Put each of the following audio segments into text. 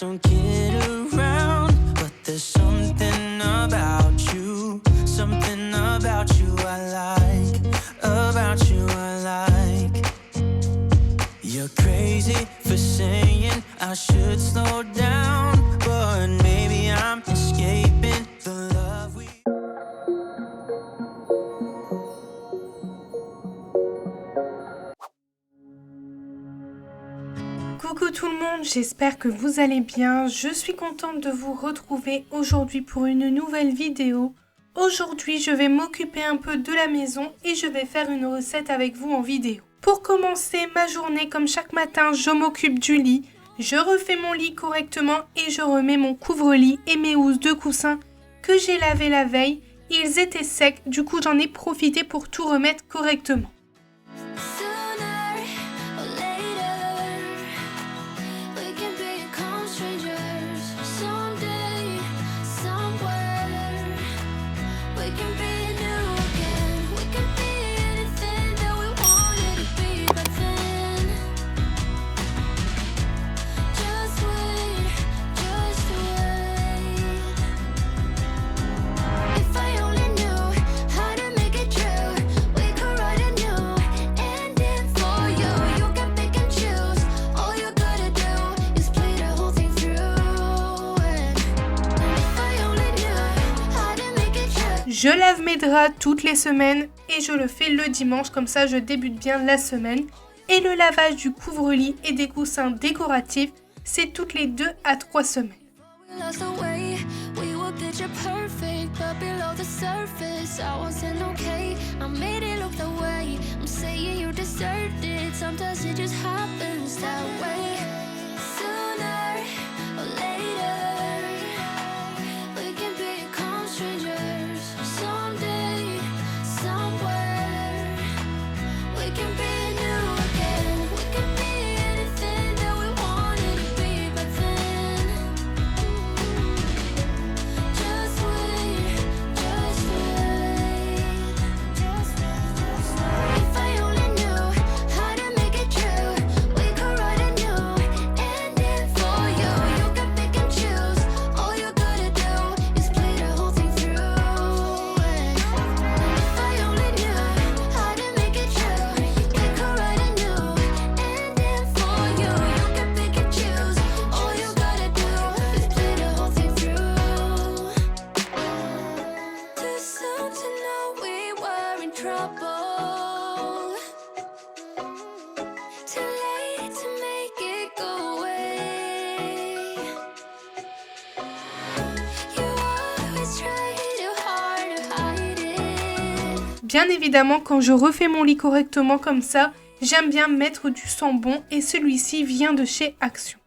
just don't get around. But there's something about you I like, about you I like. You're crazy for saying I should slow down, but maybe I'm escaping the love we... Coucou tout le monde, j'espère que vous allez bien. Je suis contente de vous retrouver aujourd'hui pour une nouvelle vidéo. Aujourd'hui, je vais m'occuper un peu de la maison et je vais faire une recette avec vous en vidéo. Pour commencer ma journée, comme chaque matin, je m'occupe du lit. Je refais mon lit correctement et je remets mon couvre-lit et mes housses de coussin que j'ai lavé la veille. Ils étaient secs, du coup j'en ai profité pour tout remettre correctement. Je lave mes draps toutes les semaines et je le fais le dimanche, comme ça je débute bien la semaine. Et le lavage du couvre-lit et des coussins décoratifs, c'est toutes les 2 à 3 semaines. Bien évidemment, quand je refais mon lit correctement comme ça, j'aime bien mettre du sambon et celui-ci vient de chez Action.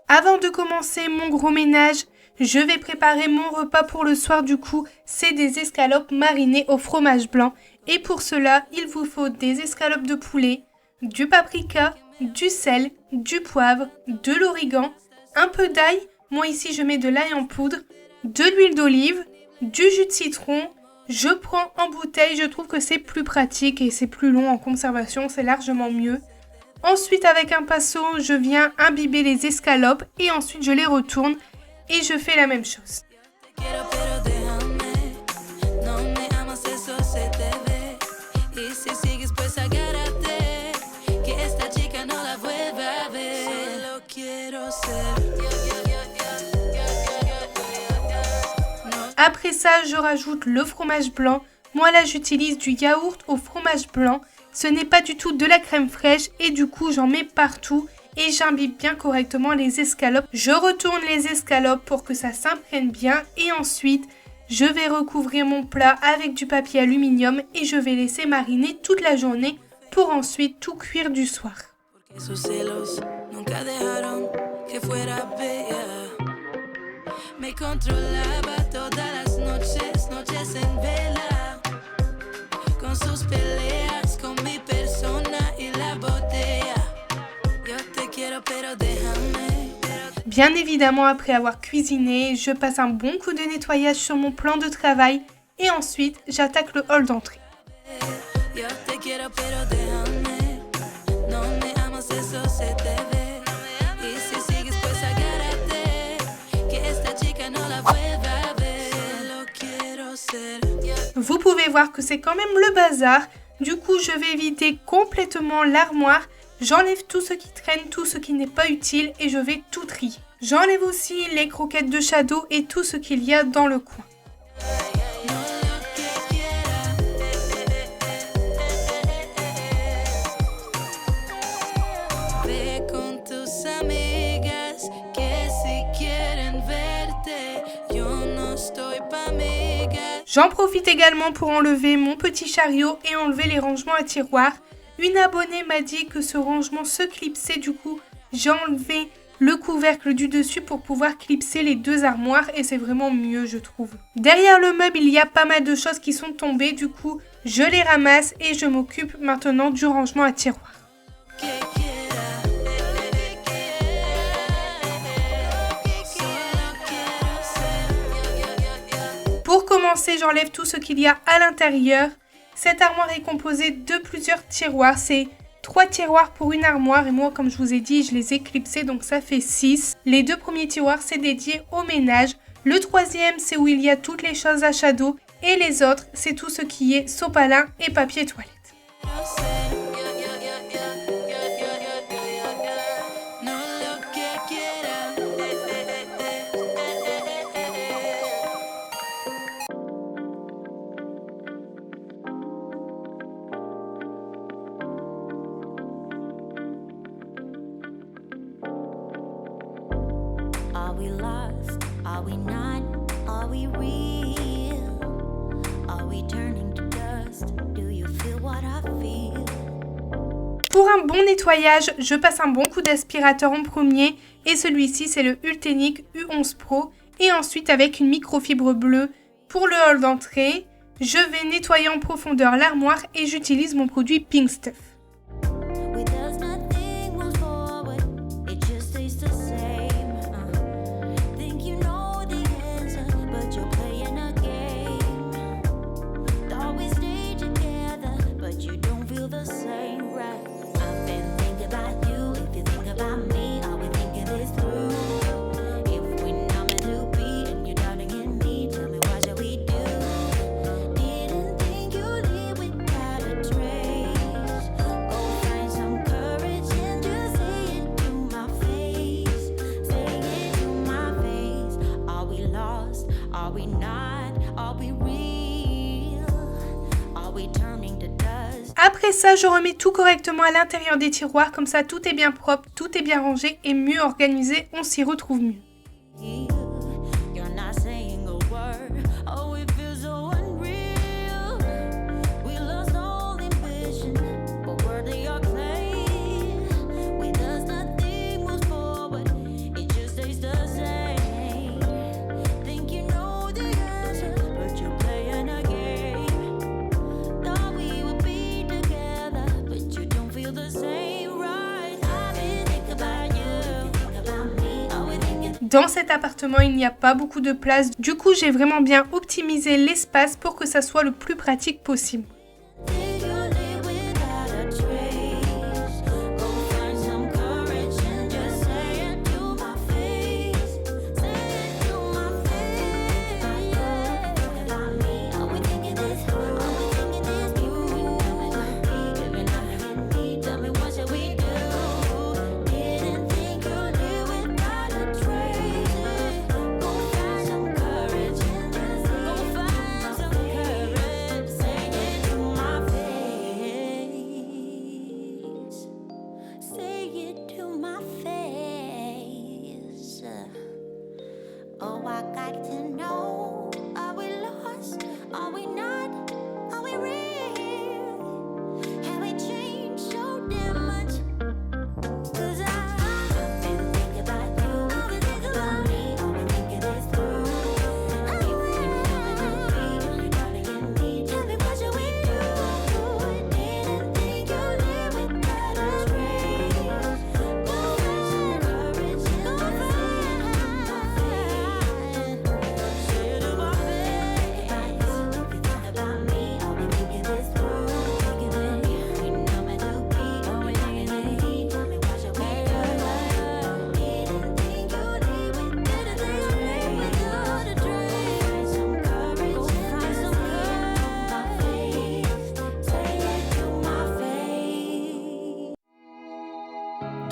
Avant de commencer mon gros ménage, je vais préparer mon repas pour le soir. Du coup, c'est des escalopes marinées au fromage blanc. Et pour cela, il vous faut des escalopes de poulet, du paprika, du sel, du poivre, de l'origan, un peu d'ail. Moi ici, je mets de l'ail en poudre, de l'huile d'olive, du jus de citron. Je prends en bouteille, je trouve que c'est plus pratique et c'est plus long en conservation, c'est largement mieux. Ensuite, avec un pinceau, je viens imbiber les escalopes et ensuite je les retourne et je fais la même chose. Après ça, je rajoute le fromage blanc. Moi là, j'utilise du yaourt au fromage blanc. Ce n'est pas du tout de la crème fraîche et du coup j'en mets partout et j'imbibe bien correctement les escalopes. Je retourne les escalopes pour que ça s'imprègne bien et ensuite je vais recouvrir mon plat avec du papier aluminium et je vais laisser mariner toute la journée pour ensuite tout cuire du soir. Sus celos nunca dejaron que fuera bella. Me controlaba todas las noches, noches en vela. Con sus peleas, con mi persona y la botella. Yo te quiero pero déjame. Bien évidemment, après avoir cuisiné, je passe un bon coup de nettoyage sur mon plan de travail et ensuite j'attaque le hall d'entrée. Yo te quiero pero déjame. No me amas, eso se te ve. Y si sigues pues agárrate. Que esta chica no la vuelva a ver. Solo quiero ser. Vous pouvez voir que c'est quand même le bazar. Du coup, je vais vider complètement l'armoire. J'enlève tout ce qui traîne, tout ce qui n'est pas utile et je vais tout trier. J'enlève aussi les croquettes de Shadow et tout ce qu'il y a dans le coin. J'en profite également pour enlever mon petit chariot et enlever les rangements à tiroirs. Une abonnée m'a dit que ce rangement se clipsait, du coup j'ai enlevé le couvercle du dessus pour pouvoir clipser les deux armoires et c'est vraiment mieux je trouve. Derrière le meuble il y a pas mal de choses qui sont tombées, du coup je les ramasse et je m'occupe maintenant du rangement à tiroirs. Pour commencer, j'enlève tout ce qu'il y a à l'intérieur. Cette armoire est composée de plusieurs tiroirs. C'est 3 tiroirs pour une armoire et moi, comme je vous ai dit, je les ai clipsés, donc ça fait 6. Les 2 premiers tiroirs, c'est dédié au ménage. Le 3e, c'est où il y a toutes les choses à Shadow. Et les autres, c'est tout ce qui est sopalin et papier toilette. Are we lost? Are we not? Are we real? Are we turning to dust? Do you feel what I feel? Pour un bon nettoyage, je passe un bon coup d'aspirateur en premier et celui-ci c'est le Ultenic U11 Pro et ensuite avec une microfibre bleue pour le hall d'entrée, je vais nettoyer en profondeur l'armoire et j'utilise mon produit Pink Stuff. With us, nothing moves forward. It just stays the same. Think you know the answer, but you're playing a game. Thought we stayed together, but you don't feel the same, right? I've been thinking about you. If you think about me, are we thinking this through? If we're not meant to be, and you're doubting in me, tell me what shall we do? Didn't think you'd leave without a trace. Go find some courage and just say it to my face. Say it to my face. Are we lost? Are we not? Are we real? Are we turning to dust? Après ça, je remets tout correctement à l'intérieur des tiroirs, comme ça tout est bien propre, tout est bien rangé et mieux organisé, on s'y retrouve mieux. You're not saying a word. Oh, it feels so unreal. We lost all ambition, but worthy of claim. With us, nothing moves forward. It just stays the same. Think you know the answer, but you're playing a game. Thought we would be together, but you don't feel the same, right? I've been thinking about you, think about me. Are we thinking? Dans cet appartement, il n'y a pas beaucoup de place, du coup j'ai vraiment bien optimisé l'espace pour que ça soit le plus pratique possible. Think you live without a trace. Go find some courage and just say it to my face. Say it to my face. Think about me. Are we thinking this? Are we thinking this? You giving up on me. Tell me what shall we do? Didn't think you live without a trace. Go find some courage and just say it to my face. Say it to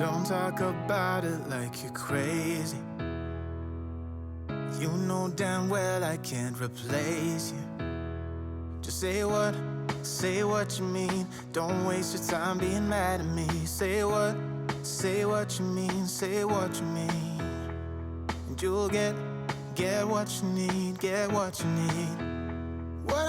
Don't talk about it like you're crazy. You know damn well I can't replace you. Just say what you mean. Don't waste your time being mad at me. Say what you mean, say what you mean. And you'll get what you need, get what you need. What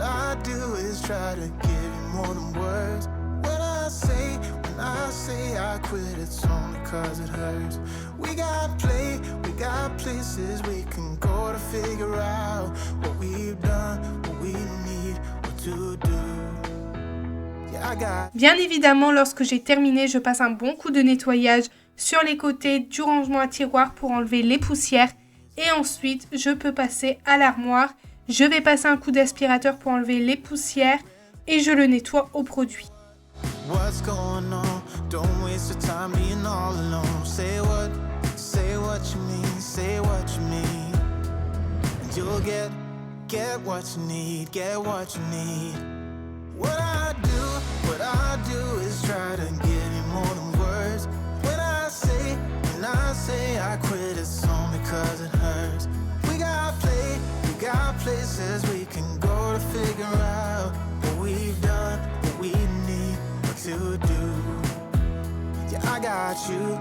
I do is try to give you more than words. When I say I quit, it's only cause it hurts. We got places we can go to figure out what we've done, what we need, what to do. Yeah, I got. Bien évidemment, lorsque j'ai terminé, je passe un bon coup de nettoyage sur les côtés du rangement à tiroir pour enlever les poussières. Et ensuite, je peux passer à l'armoire. Je vais passer un coup d'aspirateur pour enlever les poussières et je le nettoie au produit. What's going on? Don't waste your time being all alone. Say what you mean, say what you mean. And you'll get what you need, get what you need. What I do is try to give you more than words. When I say I quit, it's only cause it hurts. We got places we can go to figure out what we've done, what we need, what to do. Yeah, I got you.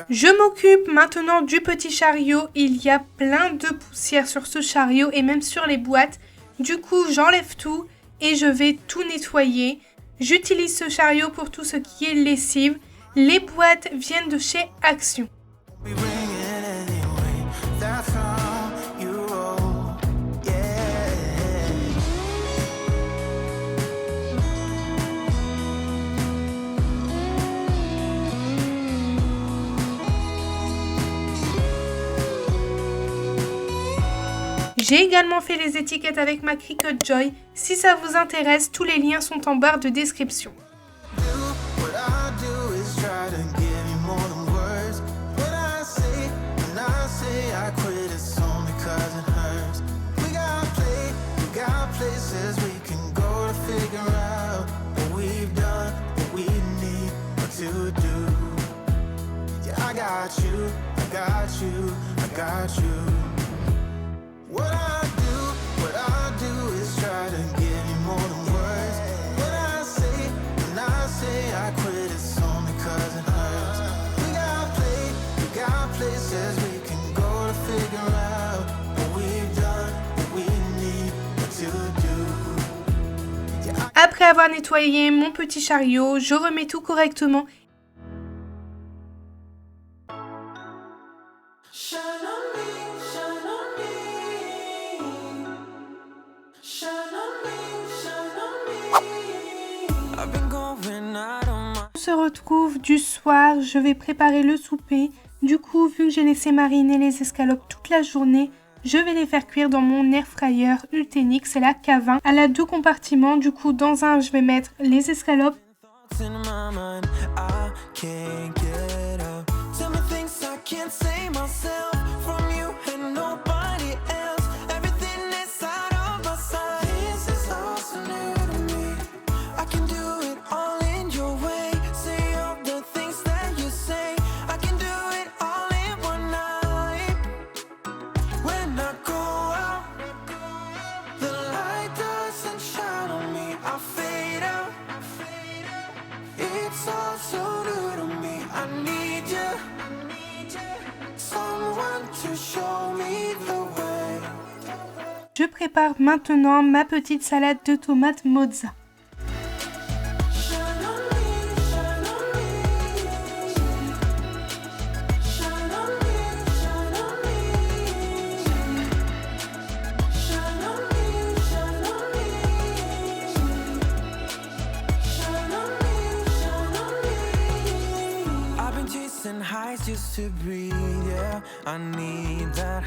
Je m'occupe maintenant du petit chariot. Il y a plein de poussière sur ce chariot et même sur les boîtes. Du coup, j'enlève tout et je vais tout nettoyer. J'utilise ce chariot pour tout ce qui est lessive. Les boîtes viennent de chez Action. J'ai également fait les étiquettes avec ma Cricut Joy. Si ça vous intéresse, tous les liens sont en barre de description. What I do is try to give you more than words. When I say I quit, it's only cause it hurts. We got places we can go to figure out what we've done, what we need, what to do. Yeah. Après avoir nettoyé mon petit chariot, je remets tout correctement. On se retrouve du soir, je vais préparer le souper. Du coup, vu que j'ai laissé mariner les escalopes toute la journée, je vais les faire cuire dans mon air fryer Ultenix, c'est la K20. Elle a 2 compartiments, du coup dans un je vais mettre les escalopes. Je prépare maintenant ma petite salade de tomates mozza. Just to breathe, yeah, I need that.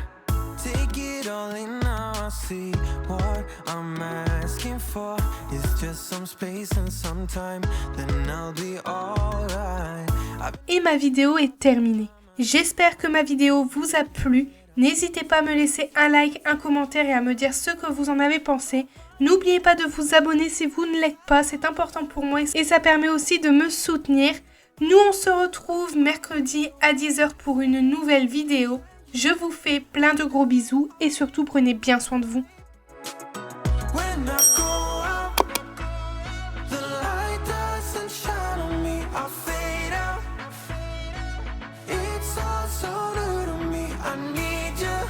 Take it all in now, I see what I'm asking for. It's just some space and some time, then I'll be alright. Et ma vidéo est terminée. J'espère que ma vidéo vous a plu. N'hésitez pas à me laisser un like, un commentaire et à me dire ce que vous en avez pensé. N'oubliez pas de vous abonner si vous ne l'êtes pas, c'est important pour moi et ça permet aussi de me soutenir. Nous on se retrouve mercredi à 10h pour une nouvelle vidéo. Je vous fais plein de gros bisous et surtout prenez bien soin de vous. When I go out, the light doesn't shine on me. I fade out. It's all so new to me. I need you.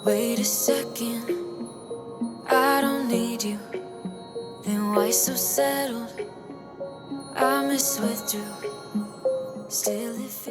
Wait a second, I don't need you. Then why so settled? I miss withdrew. Still if